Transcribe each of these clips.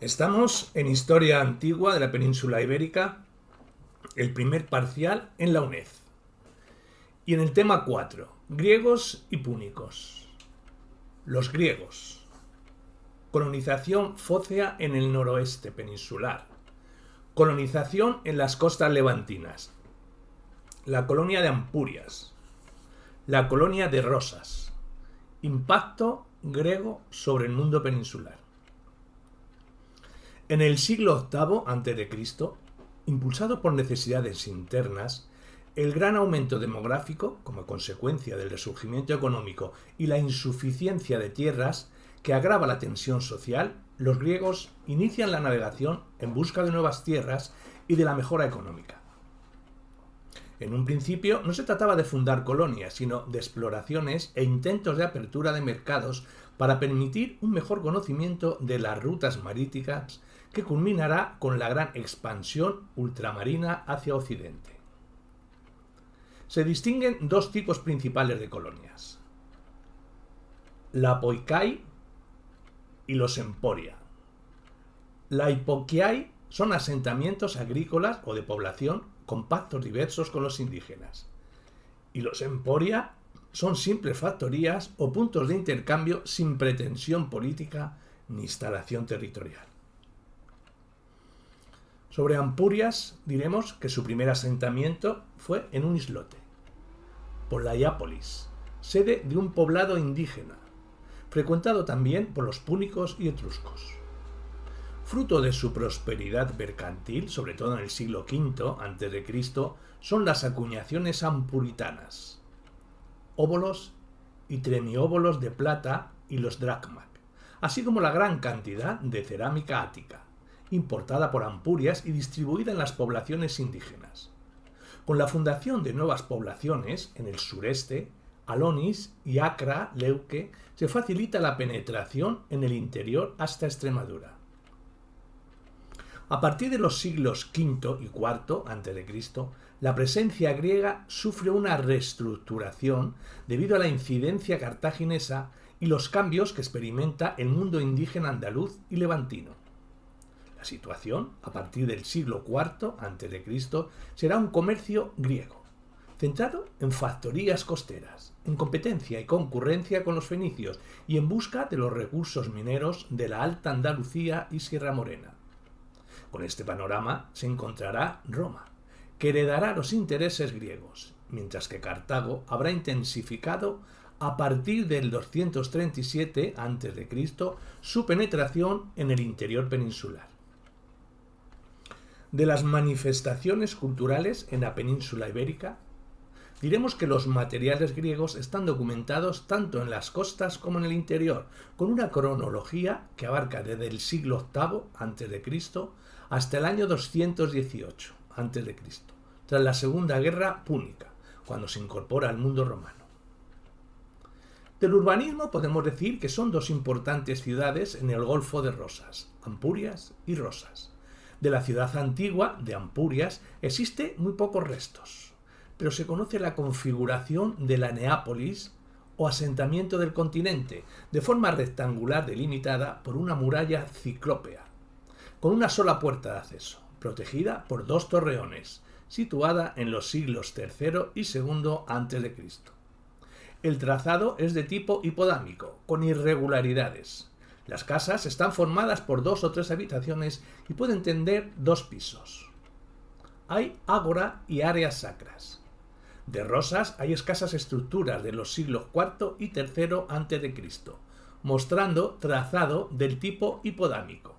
Estamos en Historia Antigua de la Península Ibérica, el primer parcial en la UNED. Y en el tema 4, griegos y púnicos. Los griegos. Colonización fócea en el noroeste peninsular. Colonización en las costas levantinas. La colonia de Ampurias. La colonia de Rosas. Impacto griego sobre el mundo peninsular. En el siglo VIII a.C., impulsado por necesidades internas, el gran aumento demográfico, como consecuencia del resurgimiento económico y la insuficiencia de tierras que agrava la tensión social, los griegos inician la navegación en busca de nuevas tierras y de la mejora económica. En un principio no se trataba de fundar colonias, sino de exploraciones e intentos de apertura de mercados para permitir un mejor conocimiento de las rutas marítimas que culminará con la gran expansión ultramarina hacia Occidente. Se distinguen dos tipos principales de colonias: la apoikai y los emporia. La apoikai son asentamientos agrícolas o de población con pactos diversos con los indígenas, y los emporia son simples factorías o puntos de intercambio sin pretensión política ni instalación territorial. Sobre Ampurias diremos que su primer asentamiento fue en un islote, Polaiápolis, sede de un poblado indígena, frecuentado también por los púnicos y etruscos. Fruto de su prosperidad mercantil, sobre todo en el siglo V a.C., son las acuñaciones ampuritanas, óbolos y tremióbolos de plata y los dracmac, así como la gran cantidad de cerámica ática, importada por Ampurias y distribuida en las poblaciones indígenas. Con la fundación de nuevas poblaciones en el sureste, Alonis y Acra, Leuque, se facilita la penetración en el interior hasta Extremadura. A partir de los siglos V y IV a.C., la presencia griega sufre una reestructuración debido a la incidencia cartaginesa y los cambios que experimenta el mundo indígena andaluz y levantino. La situación, a partir del siglo IV a.C., será un comercio griego, centrado en factorías costeras, en competencia y concurrencia con los fenicios y en busca de los recursos mineros de la Alta Andalucía y Sierra Morena. Con este panorama se encontrará Roma, que heredará los intereses griegos, mientras que Cartago habrá intensificado a partir del 237 a.C. su penetración en el interior peninsular. De las manifestaciones culturales en la península ibérica, diremos que los materiales griegos están documentados tanto en las costas como en el interior, con una cronología que abarca desde el siglo VIII a.C. hasta el año 218 a.C., tras la Segunda Guerra Púnica, cuando se incorpora al mundo romano. Del urbanismo podemos decir que son dos importantes ciudades en el Golfo de Rosas, Ampurias y Rosas. De la ciudad antigua de Ampurias existe muy pocos restos, pero se conoce la configuración de la Neápolis o asentamiento del continente, de forma rectangular delimitada por una muralla ciclópea, con una sola puerta de acceso, protegida por dos torreones, situada en los siglos III y II a.C. El trazado es de tipo hipodámico, con irregularidades. Las casas están formadas por 2 o 3 habitaciones y pueden tener 2 pisos. Hay ágora y áreas sacras. De Rosas hay escasas estructuras de los siglos IV y III a.C., mostrando trazado del tipo hipodámico.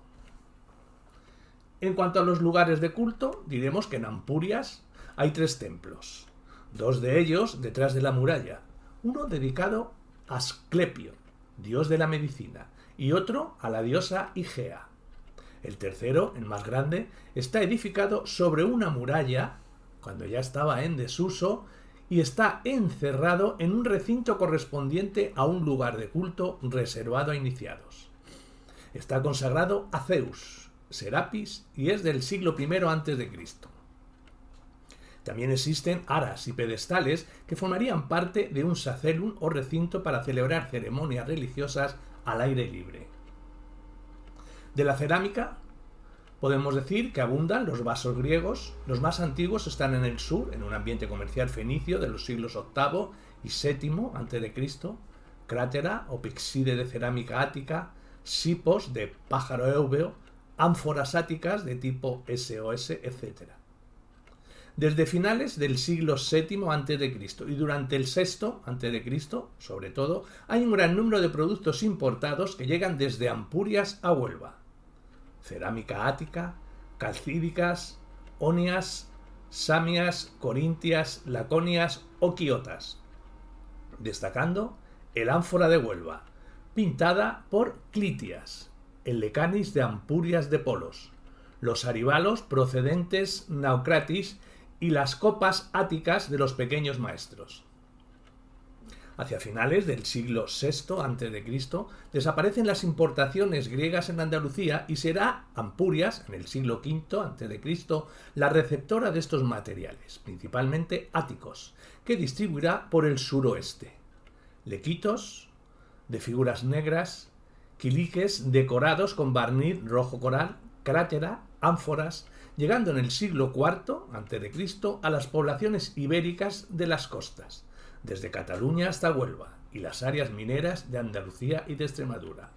En cuanto a los lugares de culto, diremos que en Ampurias hay 3 templos, 2 de ellos detrás de la muralla, uno dedicado a Asclepio, dios de la medicina, y otro a la diosa Igea. El tercero, el más grande, está edificado sobre una muralla, cuando ya estaba en desuso, y está encerrado en un recinto correspondiente a un lugar de culto reservado a iniciados. Está consagrado a Zeus, Serapis, y es del siglo I a.C. También existen aras y pedestales que formarían parte de un sacelum o recinto para celebrar ceremonias religiosas al aire libre. De la cerámica podemos decir que abundan los vasos griegos. Los más antiguos están en el sur, en un ambiente comercial fenicio de los siglos VIII y VII a.C., crátera o pixide de cerámica ática, sipos de pájaro eubeo, ánforas áticas de tipo SOS, etc. Desde finales del siglo VII a.C. y durante el VI a.C., sobre todo, hay un gran número de productos importados que llegan desde Ampurias a Huelva. Cerámica ática, calcídicas, onias, samias, corintias, laconias o quiotas, destacando el ánfora de Huelva, pintada por Clitias, el lecanis de Ampurias de Polos, los aribalos procedentes Naucratis y las copas áticas de los pequeños maestros. Hacia finales del siglo VI a.C. desaparecen las importaciones griegas en Andalucía y será Ampurias, en el siglo V a.C., la receptora de estos materiales, principalmente áticos, que distribuirá por el suroeste. Lequitos de figuras negras, quiliques decorados con barniz rojo coral, crátera, ánforas, llegando en el siglo IV a.C. a las poblaciones ibéricas de las costas, desde Cataluña hasta Huelva y las áreas mineras de Andalucía y de Extremadura.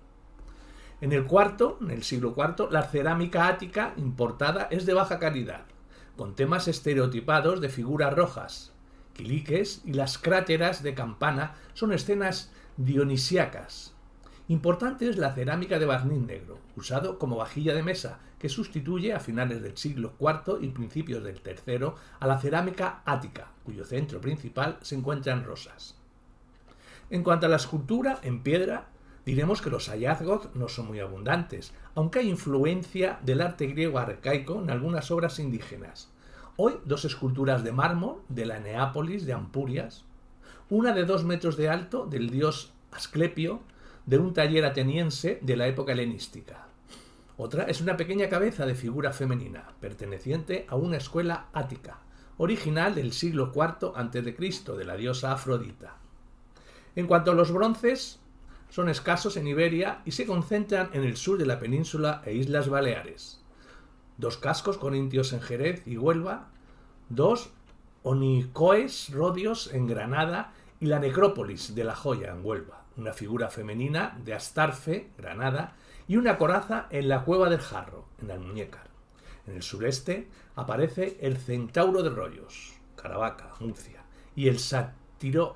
En el siglo IV, la cerámica ática importada es de baja calidad, con temas estereotipados de figuras rojas, quiliques, y las cráteras de campana son escenas dionisíacas. Importante es la cerámica de barniz negro, usado como vajilla de mesa, que sustituye a finales del siglo IV y principios del III a la cerámica ática, cuyo centro principal se encuentra en Rosas. En cuanto a la escultura en piedra, diremos que los hallazgos no son muy abundantes, aunque hay influencia del arte griego arcaico en algunas obras indígenas. Hoy, dos esculturas de mármol de la Neápolis de Ampurias, una de 2 metros de alto del dios Asclepio, de un taller ateniense de la época helenística. Otra es una pequeña cabeza de figura femenina, perteneciente a una escuela ática, original del siglo IV a.C., de la diosa Afrodita. En cuanto a los bronces, son escasos en Iberia y se concentran en el sur de la península e Islas Baleares. 2 cascos corintios en Jerez y Huelva, 2 onicoes rodios en Granada y la necrópolis de La Joya en Huelva, una figura femenina de Astarfe, Granada, y una coraza en la Cueva del Jarro, en Almuñécar. En el sureste aparece el centauro de Rollos, Caravaca, Murcia, y el sátiro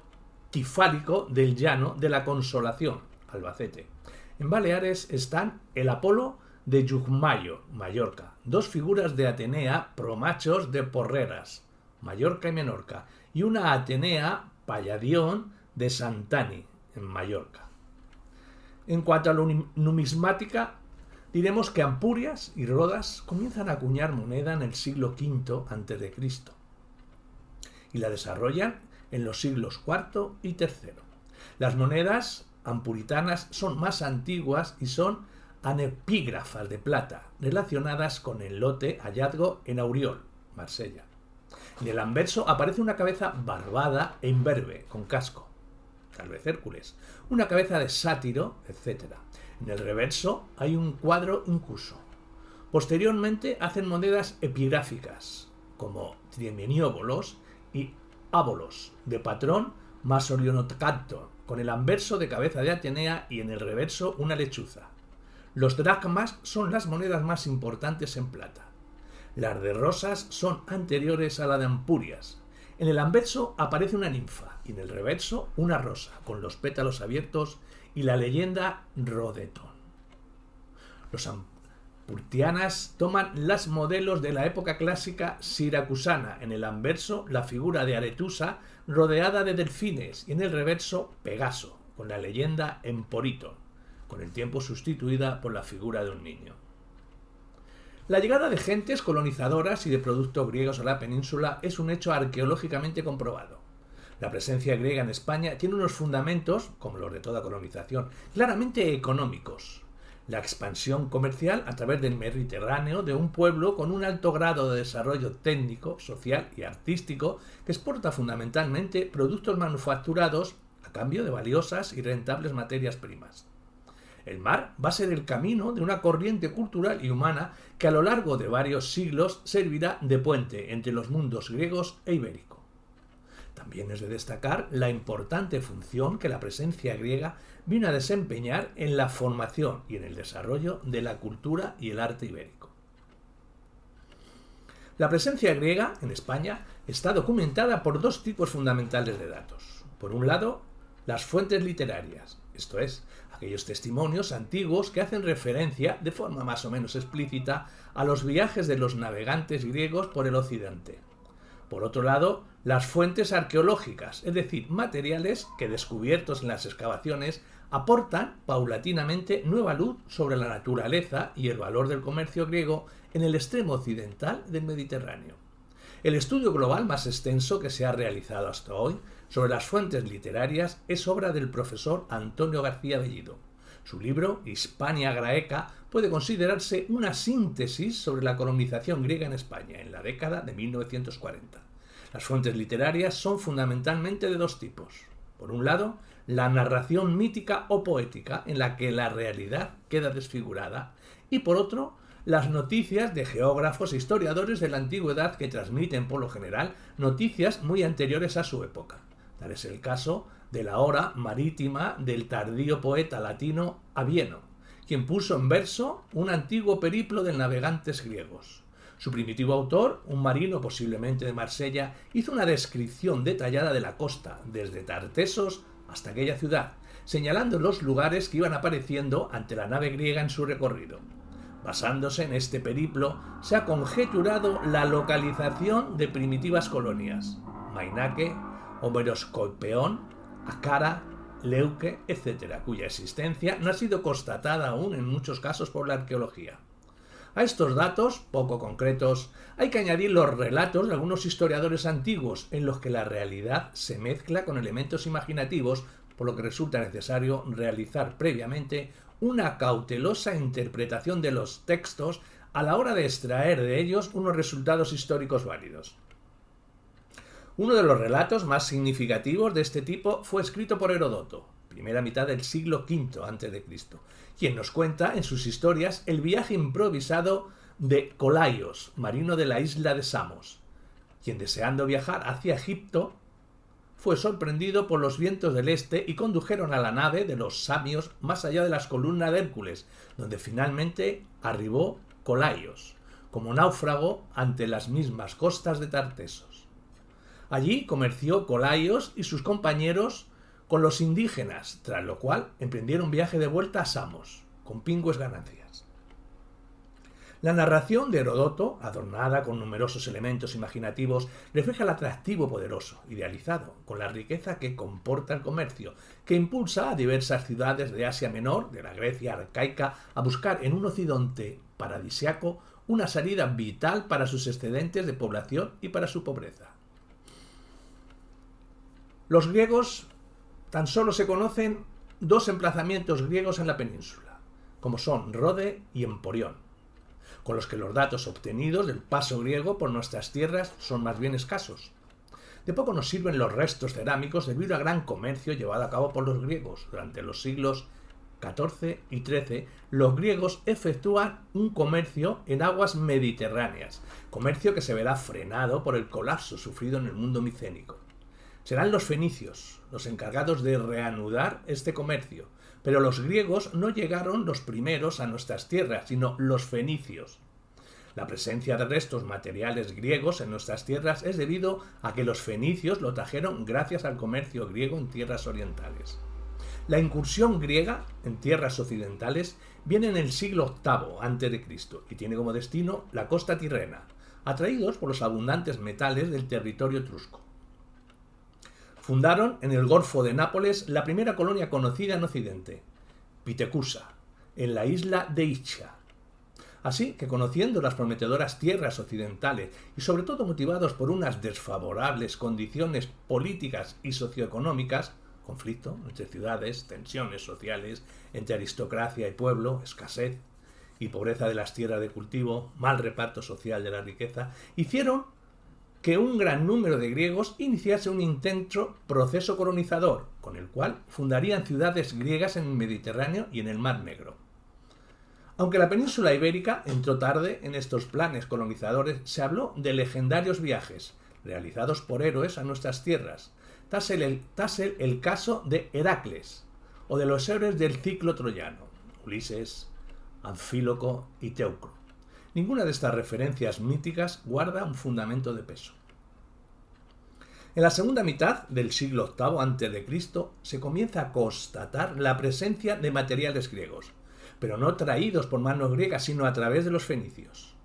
tifálico del llano de la Consolación, Albacete. En Baleares están el Apolo de Llucmayo, Mallorca, 2 figuras de Atenea promachos de Porreras, Mallorca y Menorca, y una Atenea Palladión de Santani, en Mallorca. En cuanto a la numismática, diremos que Ampurias y Rodas comienzan a acuñar moneda en el siglo V a.C. y la desarrollan en los siglos IV y III. Las monedas ampuritanas son más antiguas y son anepígrafas de plata, relacionadas con el lote hallazgo en Auriol, Marsella. En el anverso aparece una cabeza barbada e imberbe, con casco, tal vez Hércules, una cabeza de sátiro, etc. En el reverso hay un cuadro incuso. Posteriormente hacen monedas epigráficas, como triemenióbolos y ábolos, de patrón Masorionocacto, con el anverso de cabeza de Atenea y en el reverso una lechuza. Los dracmas son las monedas más importantes en plata. Las de Rosas son anteriores a la de Ampurias. En el anverso aparece una ninfa y en el reverso una rosa, con los pétalos abiertos y la leyenda Rodetón. Los ampurtianas toman las modelos de la época clásica siracusana. En el anverso la figura de Aretusa rodeada de delfines y en el reverso Pegaso, con la leyenda Emporítón, con el tiempo sustituida por la figura de un niño. La llegada de gentes colonizadoras y de productos griegos a la península es un hecho arqueológicamente comprobado. La presencia griega en España tiene unos fundamentos, como los de toda colonización, claramente económicos. La expansión comercial a través del Mediterráneo de un pueblo con un alto grado de desarrollo técnico, social y artístico que exporta fundamentalmente productos manufacturados a cambio de valiosas y rentables materias primas. El mar va a ser el camino de una corriente cultural y humana que a lo largo de varios siglos servirá de puente entre los mundos griegos e ibérico. También es de destacar la importante función que la presencia griega vino a desempeñar en la formación y en el desarrollo de la cultura y el arte ibérico. La presencia griega en España está documentada por dos tipos fundamentales de datos. Por un lado, las fuentes literarias, esto es, aquellos testimonios antiguos que hacen referencia, de forma más o menos explícita, a los viajes de los navegantes griegos por el occidente. Por otro lado, las fuentes arqueológicas, es decir, materiales que descubiertos en las excavaciones aportan paulatinamente nueva luz sobre la naturaleza y el valor del comercio griego en el extremo occidental del Mediterráneo. El estudio global más extenso que se ha realizado hasta hoy sobre las fuentes literarias es obra del profesor Antonio García Bellido. Su libro, Hispania Graeca, puede considerarse una síntesis sobre la colonización griega en España en la década de 1940. Las fuentes literarias son fundamentalmente de dos tipos. Por un lado, la narración mítica o poética, en la que la realidad queda desfigurada, y por otro, las noticias de geógrafos e historiadores de la antigüedad que transmiten por lo general noticias muy anteriores a su época. Tal es el caso de la Hora marítima del tardío poeta latino Abieno, quien puso en verso un antiguo periplo de navegantes griegos. Su primitivo autor, un marino posiblemente de Marsella, hizo una descripción detallada de la costa, desde Tartesos hasta aquella ciudad, señalando los lugares que iban apareciendo ante la nave griega en su recorrido. Basándose en este periplo, se ha conjeturado la localización de primitivas colonias: Mainaque, Homeroscopeón, Acara, Leuque, etc., cuya existencia no ha sido constatada aún en muchos casos por la arqueología. A estos datos, poco concretos, hay que añadir los relatos de algunos historiadores antiguos, en los que la realidad se mezcla con elementos imaginativos, por lo que resulta necesario realizar previamente una cautelosa interpretación de los textos a la hora de extraer de ellos unos resultados históricos válidos. Uno de los relatos más significativos de este tipo fue escrito por Heródoto, primera mitad del siglo V a.C., quien nos cuenta en sus historias el viaje improvisado de Colaios, marino de la isla de Samos, quien, deseando viajar hacia Egipto, fue sorprendido por los vientos del este y condujeron a la nave de los samios más allá de las columnas de Hércules, donde finalmente arribó Colaios, como náufrago ante las mismas costas de Tartesos. Allí comerció Colaios y sus compañeros con los indígenas, tras lo cual emprendieron viaje de vuelta a Samos, con pingües ganancias. La narración de Heródoto, adornada con numerosos elementos imaginativos, refleja el atractivo poderoso, idealizado, con la riqueza que comporta el comercio, que impulsa a diversas ciudades de Asia Menor, de la Grecia arcaica, a buscar en un occidente paradisiaco una salida vital para sus excedentes de población y para su pobreza. Los griegos tan solo se conocen dos emplazamientos griegos en la península, como son Rode y Emporión, con los que los datos obtenidos del paso griego por nuestras tierras son más bien escasos. De poco nos sirven los restos cerámicos debido al gran comercio llevado a cabo por los griegos. Durante los siglos XIV y XIII, los griegos efectúan un comercio en aguas mediterráneas, comercio que se verá frenado por el colapso sufrido en el mundo micénico. Serán los fenicios los encargados de reanudar este comercio, pero los griegos no llegaron los primeros a nuestras tierras, sino los fenicios. La presencia de restos materiales griegos en nuestras tierras es debido a que los fenicios lo trajeron gracias al comercio griego en tierras orientales. La incursión griega en tierras occidentales viene en el siglo VIII a.C. y tiene como destino la costa tirrena, atraídos por los abundantes metales del territorio etrusco. Fundaron en el Golfo de Nápoles la primera colonia conocida en Occidente, Pitecusa, en la isla de Ischia. Así que, conociendo las prometedoras tierras occidentales y sobre todo motivados por unas desfavorables condiciones políticas y socioeconómicas, conflicto entre ciudades, tensiones sociales entre aristocracia y pueblo, escasez y pobreza de las tierras de cultivo, mal reparto social de la riqueza, hicieron que un gran número de griegos iniciase un intenso proceso colonizador, con el cual fundarían ciudades griegas en el Mediterráneo y en el Mar Negro. Aunque la península ibérica entró tarde en estos planes colonizadores, se habló de legendarios viajes realizados por héroes a nuestras tierras, tras el caso de Heracles, o de los héroes del ciclo troyano, Ulises, Anfíloco y Teucro. Ninguna de estas referencias míticas guarda un fundamento de peso. En la segunda mitad del siglo VIII a.C. se comienza a constatar la presencia de materiales griegos, pero no traídos por manos griegas, sino a través de los fenicios.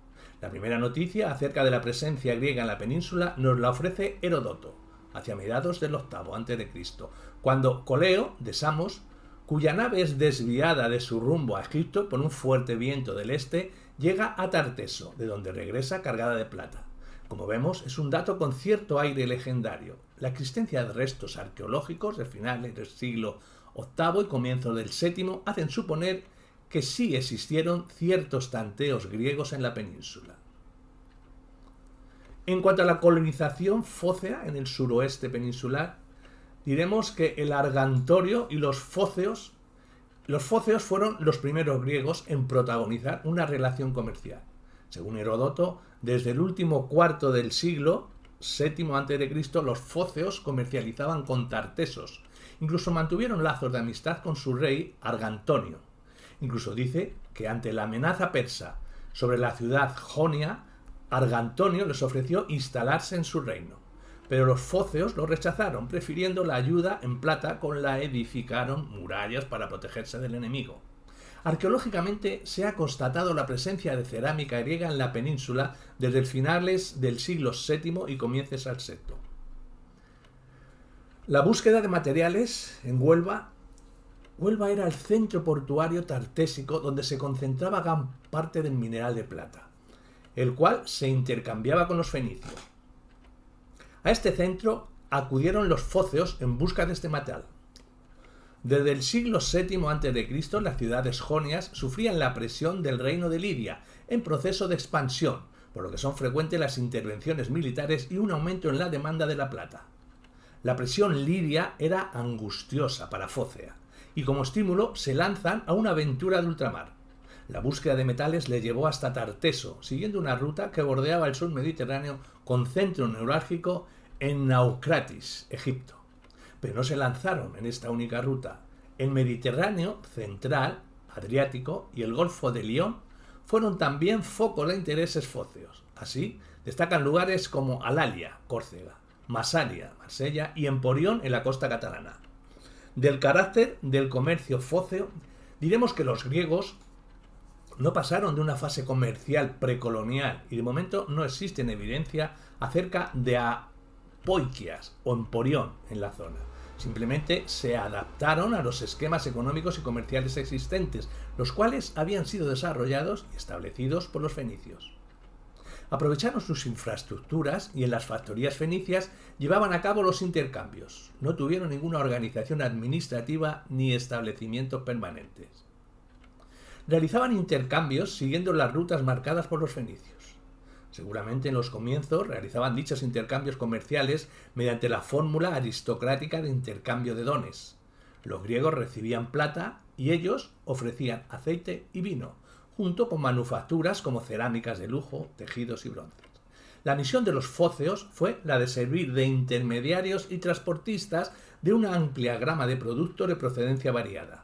La primera noticia acerca de la presencia griega en la península nos la ofrece Heródoto, hacia mediados del VIII a.C., cuando Coleo, de Samos, cuya nave es desviada de su rumbo a Egipto por un fuerte viento del este, llega a Tarteso, de donde regresa cargada de plata. Como vemos, es un dato con cierto aire legendario. La existencia de restos arqueológicos de finales del siglo VIII y comienzos del VII hacen suponer que sí existieron ciertos tanteos griegos en la península. En cuanto a la colonización fócea en el suroeste peninsular, diremos que el Argantorio y los fóceos fueron los primeros griegos en protagonizar una relación comercial. Según Heródoto, desde el último cuarto del siglo VII a.C., los fóceos comercializaban con tartesos. Incluso mantuvieron lazos de amistad con su rey Argantonio. Incluso dice que ante la amenaza persa sobre la ciudad jonia, Argantonio les ofreció instalarse en su reino. Pero los fóceos lo rechazaron, prefiriendo la ayuda en plata con la edificaron murallas para protegerse del enemigo. Arqueológicamente se ha constatado la presencia de cerámica griega en la península desde finales del siglo VII y comienzos al VI. La búsqueda de materiales en Huelva era el centro portuario tartésico donde se concentraba gran parte del mineral de plata, el cual se intercambiaba con los fenicios. A este centro acudieron los fóceos en busca de este metal. Desde el siglo VII a.C., las ciudades jonias sufrían la presión del reino de Lidia, en proceso de expansión, por lo que son frecuentes las intervenciones militares y un aumento en la demanda de la plata. La presión lidia era angustiosa para Fócea, y como estímulo se lanzan a una aventura de ultramar. La búsqueda de metales le llevó hasta Tarteso, siguiendo una ruta que bordeaba el sur mediterráneo con centro neurálgico en Naucratis, Egipto. Pero no se lanzaron en esta única ruta. El Mediterráneo central, Adriático y el Golfo de Lión fueron también focos de intereses fóceos. Así, destacan lugares como Alalia, Córcega, Masalia, Marsella y Emporión en la costa catalana. Del carácter del comercio fóceo, diremos que los griegos no pasaron de una fase comercial precolonial y de momento no existe evidencia acerca de Apoikias o Emporión en la zona. Simplemente se adaptaron a los esquemas económicos y comerciales existentes, los cuales habían sido desarrollados y establecidos por los fenicios. Aprovecharon sus infraestructuras y en las factorías fenicias llevaban a cabo los intercambios. No tuvieron ninguna organización administrativa ni establecimientos permanentes. Realizaban intercambios siguiendo las rutas marcadas por los fenicios. Seguramente en los comienzos realizaban dichos intercambios comerciales mediante la fórmula aristocrática de intercambio de dones. Los griegos recibían plata y ellos ofrecían aceite y vino, junto con manufacturas como cerámicas de lujo, tejidos y bronces. La misión de los fóceos fue la de servir de intermediarios y transportistas de una amplia gama de productos de procedencia variada.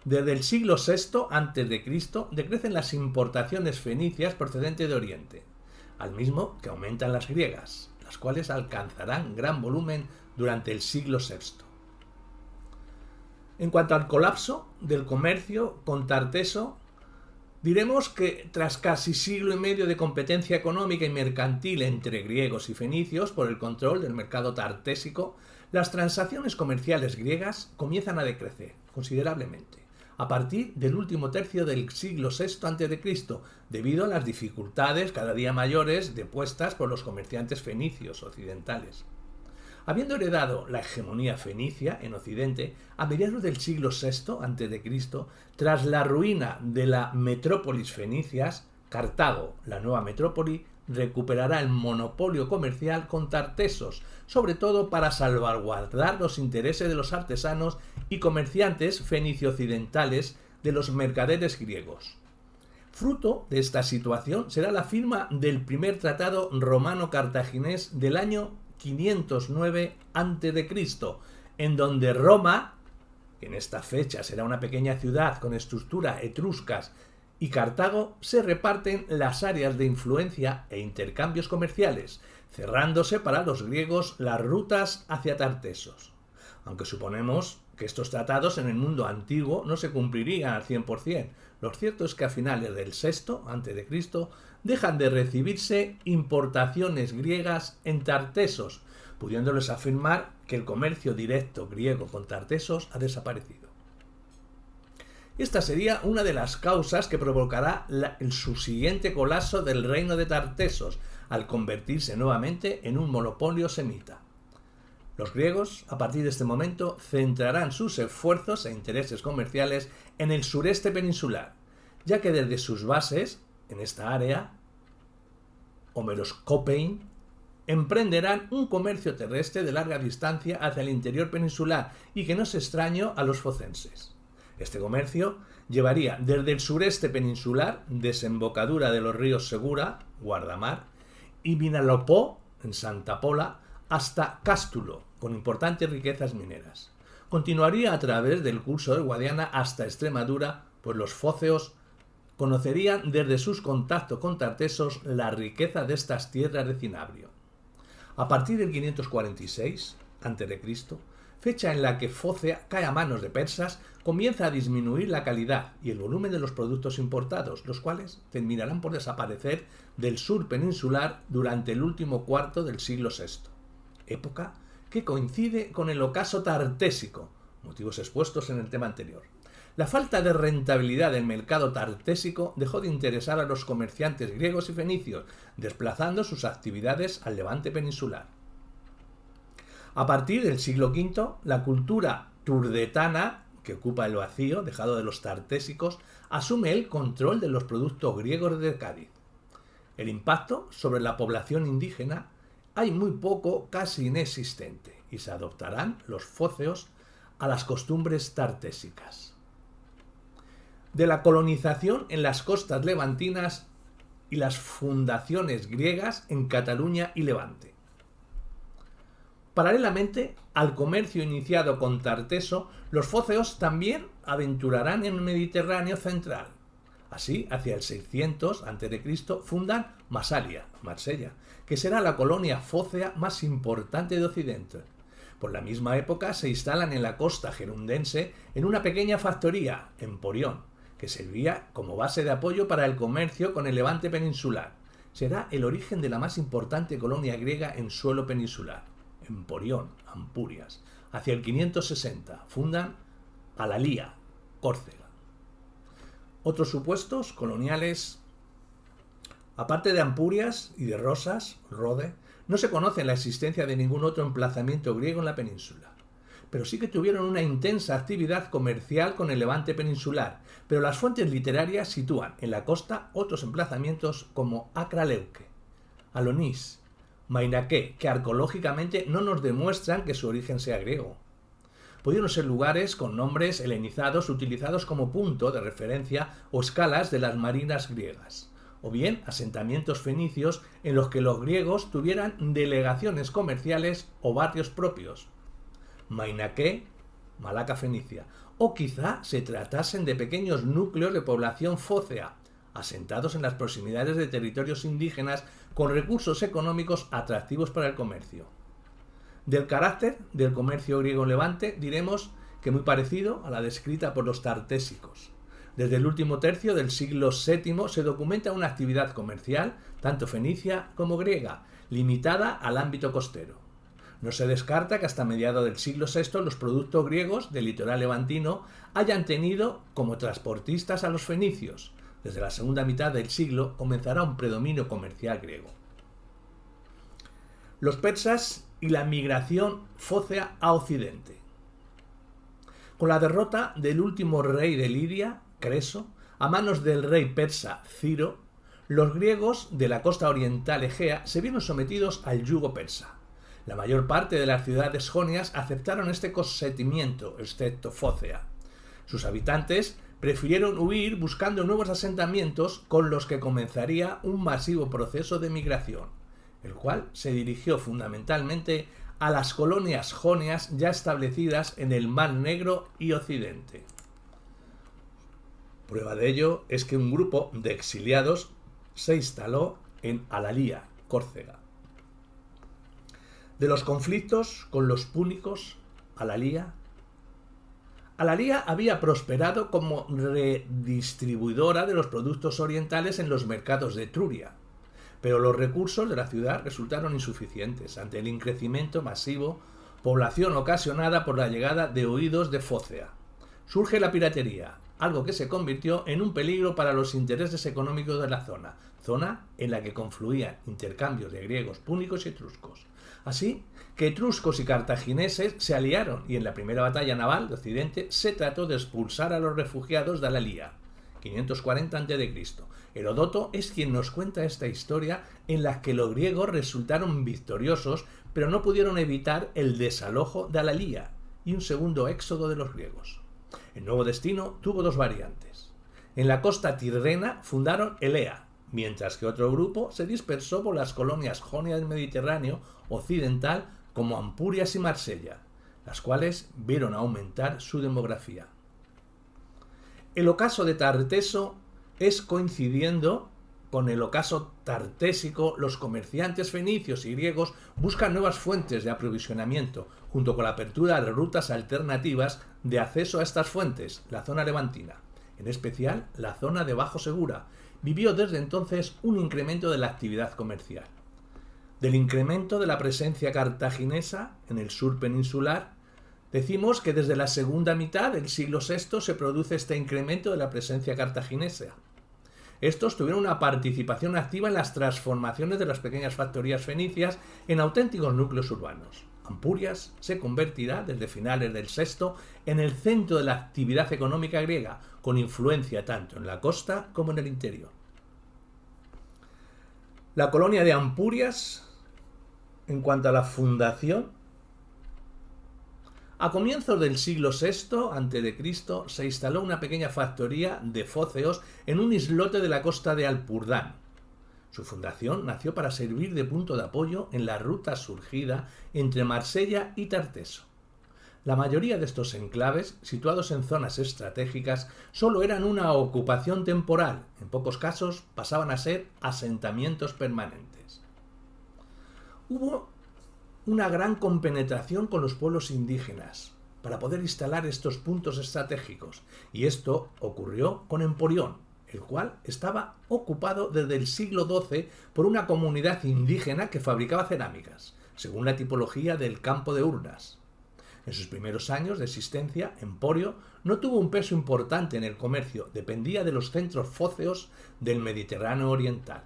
Desde el siglo VI a.C. decrecen las importaciones fenicias procedentes de Oriente, al mismo que aumentan las griegas, las cuales alcanzarán gran volumen durante el siglo VI. En cuanto al colapso del comercio con Tarteso, diremos que tras casi siglo y medio de competencia económica y mercantil entre griegos y fenicios por el control del mercado tartésico, las transacciones comerciales griegas comienzan a decrecer considerablemente a partir del último tercio del siglo VI a.C., debido a las dificultades cada día mayores depuestas por los comerciantes fenicios occidentales. Habiendo heredado la hegemonía fenicia en Occidente, a mediados del siglo VI a.C., tras la ruina de la metrópolis fenicias, Cartago, la nueva metrópoli, recuperará el monopolio comercial con Tartesos, sobre todo para salvaguardar los intereses de los artesanos y comerciantes fenicio-occidentales de los mercaderes griegos. Fruto de esta situación será la firma del primer tratado romano-cartaginés del año 509 a.C., en donde Roma, que en esta fecha será una pequeña ciudad con estructura etruscas, y Cartago se reparten las áreas de influencia e intercambios comerciales, cerrándose para los griegos las rutas hacia Tartesos. Aunque suponemos que estos tratados en el mundo antiguo no se cumplirían al 100%, lo cierto es que a finales del VI a.C. dejan de recibirse importaciones griegas en Tartesos, pudiéndoles afirmar que el comercio directo griego con Tartesos ha desaparecido. Esta sería una de las causas que provocará el subsiguiente colapso del reino de Tartesos, al convertirse nuevamente en un monopolio semita. Los griegos, a partir de este momento, centrarán sus esfuerzos e intereses comerciales en el sureste peninsular, ya que desde sus bases, en esta área, Homeroskopein, emprenderán un comercio terrestre de larga distancia hacia el interior peninsular y que no es extraño a los focenses. Este comercio llevaría desde el sureste peninsular, desembocadura de los ríos Segura, Guardamar, y Vinalopó, en Santa Pola, hasta Cástulo, con importantes riquezas mineras. Continuaría a través del curso del Guadiana hasta Extremadura, pues los fóceos conocerían desde sus contactos con Tartesos la riqueza de estas tierras de cinabrio. A partir del 546 a.C., fecha en la que Fócea cae a manos de persas, comienza a disminuir la calidad y el volumen de los productos importados, los cuales terminarán por desaparecer del sur peninsular durante el último cuarto del siglo VI, época que coincide con el ocaso tartésico, motivos expuestos en el tema anterior. La falta de rentabilidad del mercado tartésico dejó de interesar a los comerciantes griegos y fenicios, desplazando sus actividades al levante peninsular. A partir del siglo V, la cultura turdetana, que ocupa el vacío dejado de los tartésicos, asume el control de los productos griegos de Cádiz. El impacto sobre la población indígena hay muy poco, casi inexistente, y se adoptarán los fóceos a las costumbres tartésicas. De la colonización en las costas levantinas y las fundaciones griegas en Cataluña y Levante. Paralelamente al comercio iniciado con Tarteso, los fóceos también aventurarán en el Mediterráneo central. Así, hacia el 600 a.C. fundan Masalia, Marsella, que será la colonia fócea más importante de Occidente. Por la misma época se instalan en la costa gerundense en una pequeña factoría, Emporión, que servía como base de apoyo para el comercio con el levante peninsular. Será el origen de la más importante colonia griega en suelo peninsular. Emporión, Ampurias. Hacia el 560 fundan Alalía, Córcega. Otros supuestos coloniales, aparte de Ampurias y de Rosas, Rode, no se conoce la existencia de ningún otro emplazamiento griego en la península, pero sí que tuvieron una intensa actividad comercial con el levante peninsular, pero las fuentes literarias sitúan en la costa otros emplazamientos como Acraleuque, Alonís, Mainaqué, que arqueológicamente no nos demuestran que su origen sea griego. Pudieron ser lugares con nombres helenizados utilizados como punto de referencia o escalas de las marinas griegas, o bien asentamientos fenicios en los que los griegos tuvieran delegaciones comerciales o barrios propios. Mainaqué, Malaca fenicia, o quizá se tratasen de pequeños núcleos de población fócea, asentados en las proximidades de territorios indígenas con recursos económicos atractivos para el comercio. Del carácter del comercio griego en Levante diremos que muy parecido a la descrita por los tartésicos. Desde el último tercio del siglo VII se documenta una actividad comercial, tanto fenicia como griega, limitada al ámbito costero. No se descarta que hasta mediados del siglo VI los productos griegos del litoral levantino hayan tenido como transportistas a los fenicios. Desde la segunda mitad del siglo comenzará un predominio comercial griego. Los persas y la migración fócea a Occidente. Con la derrota del último rey de Lidia, Creso, a manos del rey persa Ciro, Los griegos de la costa oriental egea se vieron sometidos al yugo persa. La mayor parte de las ciudades jonias aceptaron este consentimiento, excepto Fócea. Sus habitantes prefirieron huir buscando nuevos asentamientos con los que comenzaría un masivo proceso de migración, el cual se dirigió fundamentalmente a las colonias jonias ya establecidas en el Mar Negro y Occidente. Prueba de ello es que un grupo de exiliados se instaló en Alalía, Córcega. De los conflictos con los púnicos, Alalía había prosperado como redistribuidora de los productos orientales en los mercados de Etruria, pero los recursos de la ciudad resultaron insuficientes ante el incremento masivo, población ocasionada por la llegada de huidos de Fócea. Surge la piratería, algo que se convirtió en un peligro para los intereses económicos de la zona en la que confluían intercambios de griegos, púnicos y etruscos. Así que etruscos y cartagineses se aliaron y en la primera batalla naval de Occidente se trató de expulsar a los refugiados de Alalía, 540 a.C. Heródoto es quien nos cuenta esta historia en la que los griegos resultaron victoriosos, pero no pudieron evitar el desalojo de Alalía y un segundo éxodo de los griegos. El nuevo destino tuvo dos variantes. En la costa tirrena fundaron Elea, mientras que otro grupo se dispersó por las colonias jonias del Mediterráneo occidental como Ampurias y Marsella, las cuales vieron aumentar su demografía. El ocaso de Tarteso es coincidiendo con el ocaso tartésico, los comerciantes fenicios y griegos buscan nuevas fuentes de aprovisionamiento, junto con la apertura de rutas alternativas de acceso a estas fuentes, la zona levantina, en especial la zona de Bajo Segura, vivió desde entonces un incremento de la actividad comercial. Del incremento de la presencia cartaginesa en el sur peninsular, decimos que desde la segunda mitad del siglo VI se produce este incremento de la presencia cartaginesa. Estos tuvieron una participación activa en las transformaciones de las pequeñas factorías fenicias en auténticos núcleos urbanos. Ampurias se convertirá desde finales del VI en el centro de la actividad económica griega, con influencia tanto en la costa como en el interior. La colonia de Ampurias, en cuanto a la fundación, a comienzos del siglo VI a.C. se instaló una pequeña factoría de fóceos en un islote de la costa de Alpurdán. Su fundación nació para servir de punto de apoyo en la ruta surgida entre Marsella y Tarteso. La mayoría de estos enclaves, situados en zonas estratégicas, solo eran una ocupación temporal, en pocos casos pasaban a ser asentamientos permanentes. Hubo una gran compenetración con los pueblos indígenas para poder instalar estos puntos estratégicos, y esto ocurrió con Emporión, el cual estaba ocupado desde el siglo XII por una comunidad indígena que fabricaba cerámicas, según la tipología del campo de urnas. En sus primeros años de existencia, Emporio no tuvo un peso importante en el comercio, dependía de los centros fóceos del Mediterráneo oriental.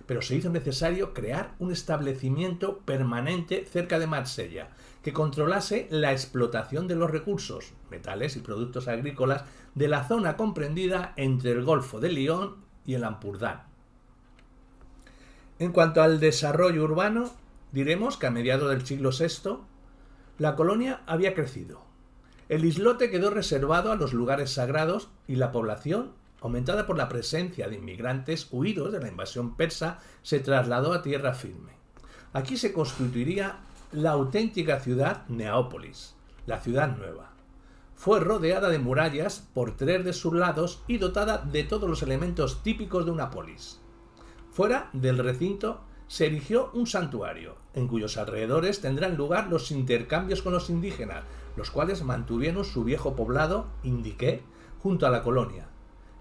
Pero se hizo necesario crear un establecimiento permanente cerca de Marsella, que controlase la explotación de los recursos, metales y productos agrícolas de la zona comprendida entre el Golfo de Lión y el Ampurdán. En cuanto al desarrollo urbano, diremos que a mediados del siglo VI, la colonia había crecido. El islote quedó reservado a los lugares sagrados y la población, aumentada por la presencia de inmigrantes huidos de la invasión persa, se trasladó a tierra firme. Aquí se constituiría la auténtica ciudad Neápolis, la ciudad nueva. Fue rodeada de murallas por 3 de sus lados y dotada de todos los elementos típicos de una polis. Fuera del recinto se erigió un santuario, en cuyos alrededores tendrán lugar los intercambios con los indígenas, los cuales mantuvieron su viejo poblado, Indiqué, junto a la colonia.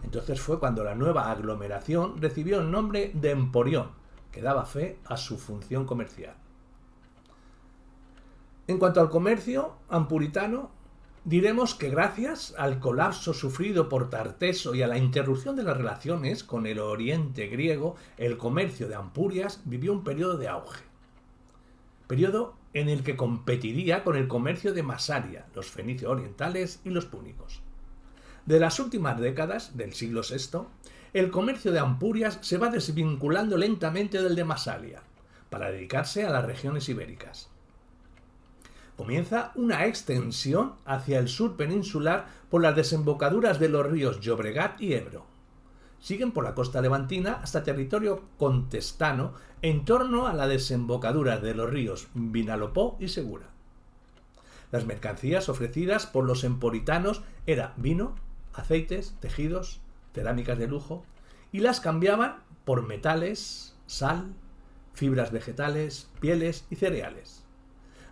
Entonces fue cuando la nueva aglomeración recibió el nombre de Emporión, que daba fe a su función comercial. En cuanto al comercio ampuritano, diremos que gracias al colapso sufrido por Tarteso y a la interrupción de las relaciones con el oriente griego, el comercio de Ampurias vivió un periodo de auge. Periodo en el que competiría con el comercio de Masaria, los fenicios orientales y los púnicos. De las últimas décadas del siglo VI, el comercio de Ampurias se va desvinculando lentamente del de Masalia, para dedicarse a las regiones ibéricas. Comienza una extensión hacia el sur peninsular por las desembocaduras de los ríos Llobregat y Ebro. Siguen por la costa levantina hasta territorio contestano en torno a la desembocadura de los ríos Vinalopó y Segura. Las mercancías ofrecidas por los emporitanos eran vino, aceites, tejidos, cerámicas de lujo, y las cambiaban por metales, sal, fibras vegetales, pieles y cereales.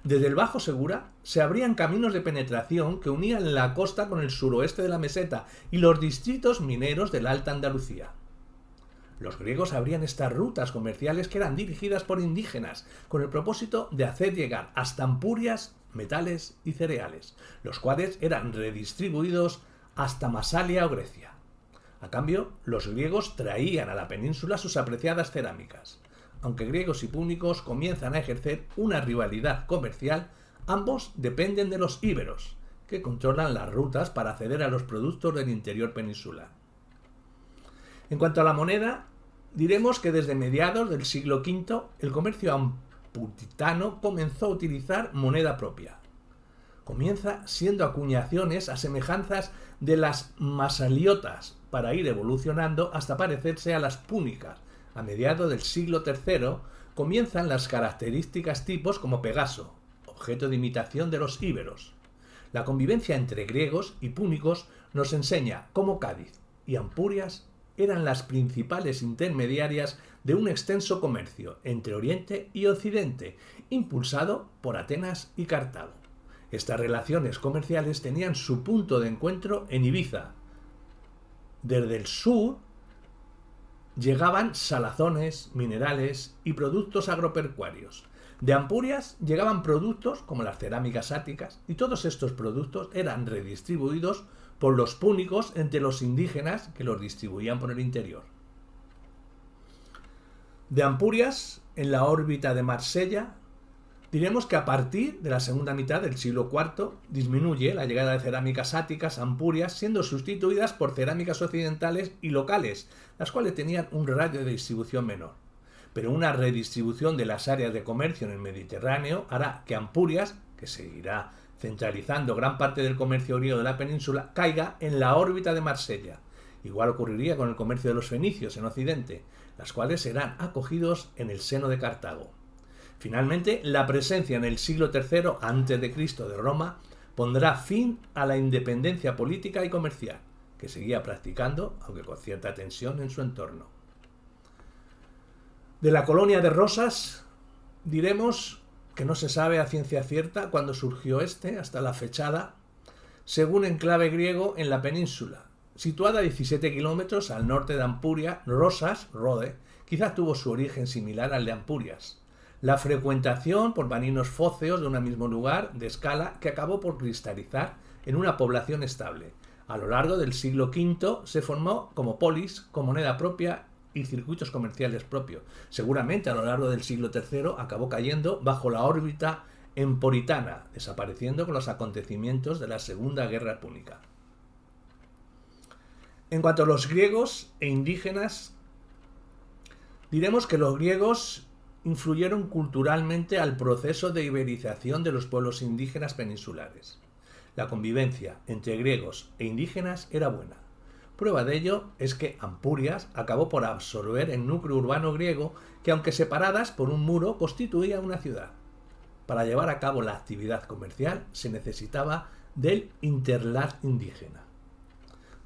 Desde el Bajo Segura se abrían caminos de penetración que unían la costa con el suroeste de la meseta y los distritos mineros de la Alta Andalucía. Los griegos abrían estas rutas comerciales que eran dirigidas por indígenas, con el propósito de hacer llegar hasta Ampurias metales y cereales, los cuales eran redistribuidos hasta Masalia o Grecia. A cambio, los griegos traían a la península sus apreciadas cerámicas. Aunque griegos y púnicos comienzan a ejercer una rivalidad comercial, ambos dependen de los íberos, que controlan las rutas para acceder a los productos del interior peninsular. En cuanto a la moneda, diremos que desde mediados del siglo V el comercio amputitano comenzó a utilizar moneda propia. Comienza siendo acuñaciones a semejanzas de las masaliotas para ir evolucionando hasta parecerse a las púnicas. A mediados del siglo III comienzan las características tipos como Pegaso, objeto de imitación de los íberos. La convivencia entre griegos y púnicos nos enseña cómo Cádiz y Ampurias eran las principales intermediarias de un extenso comercio entre Oriente y Occidente, impulsado por Atenas y Cartago. Estas relaciones comerciales tenían su punto de encuentro en Ibiza. Desde el sur llegaban salazones, minerales y productos agropecuarios. De Ampurias llegaban productos como las cerámicas áticas, y todos estos productos eran redistribuidos por los púnicos entre los indígenas que los distribuían por el interior. De Ampurias, en la órbita de Marsella, diremos que a partir de la segunda mitad del siglo IV disminuye la llegada de cerámicas áticas a Ampurias, siendo sustituidas por cerámicas occidentales y locales, las cuales tenían un radio de distribución menor. Pero una redistribución de las áreas de comercio en el Mediterráneo hará que Ampurias, que seguirá centralizando gran parte del comercio griego de la península, caiga en la órbita de Marsella. Igual ocurriría con el comercio de los fenicios en Occidente, las cuales serán acogidos en el seno de Cartago. Finalmente, la presencia en el siglo III a.C. de Roma pondrá fin a la independencia política y comercial, que seguía practicando, aunque con cierta tensión en su entorno. De la colonia de Rosas, diremos que no se sabe a ciencia cierta cuándo surgió hasta la fechada, según enclave griego en la península. Situada a 17 kilómetros al norte de Ampuria, Rosas, Rode, quizás tuvo su origen similar al de Ampurias. La frecuentación por marinos fóceos de un mismo lugar de escala que acabó por cristalizar en una población estable. A lo largo del siglo V se formó como polis, con moneda propia y circuitos comerciales propios. Seguramente a lo largo del siglo III acabó cayendo bajo la órbita emporitana, desapareciendo con los acontecimientos de la Segunda Guerra Púnica. En cuanto a los griegos e indígenas, diremos que los griegos influyeron culturalmente al proceso de iberización de los pueblos indígenas peninsulares. La convivencia entre griegos e indígenas era buena. Prueba de ello es que Ampurias acabó por absorber el núcleo urbano griego que, aunque separadas por un muro, constituía una ciudad. Para llevar a cabo la actividad comercial se necesitaba del interlar indígena.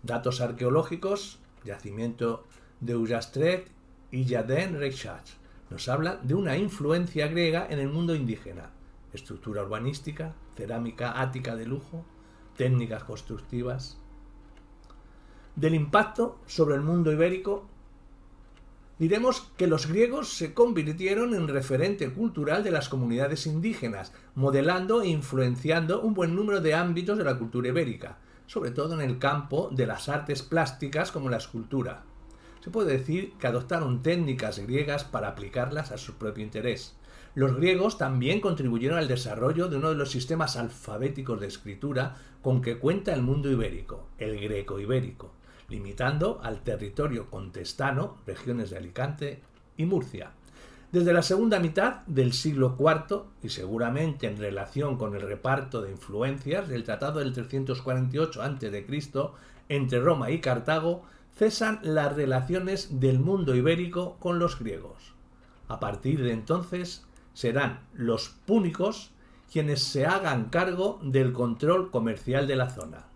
Datos arqueológicos, yacimiento de Ujastret y Yaden Reichat, nos hablan de una influencia griega en el mundo indígena: estructura urbanística, cerámica ática de lujo, técnicas constructivas. Del impacto sobre el mundo ibérico, diremos que los griegos se convirtieron en referente cultural de las comunidades indígenas, modelando e influenciando un buen número de ámbitos de la cultura ibérica, sobre todo en el campo de las artes plásticas como la escultura. Se puede decir que adoptaron técnicas griegas para aplicarlas a su propio interés. Los griegos también contribuyeron al desarrollo de uno de los sistemas alfabéticos de escritura con que cuenta el mundo ibérico, el greco-ibérico. limitando al territorio contestano, regiones de Alicante y Murcia. Desde la segunda mitad del siglo IV, y seguramente en relación con el reparto de influencias del Tratado del 348 a.C. entre Roma y Cartago, cesan las relaciones del mundo ibérico con los griegos. A partir de entonces serán los púnicos quienes se hagan cargo del control comercial de la zona.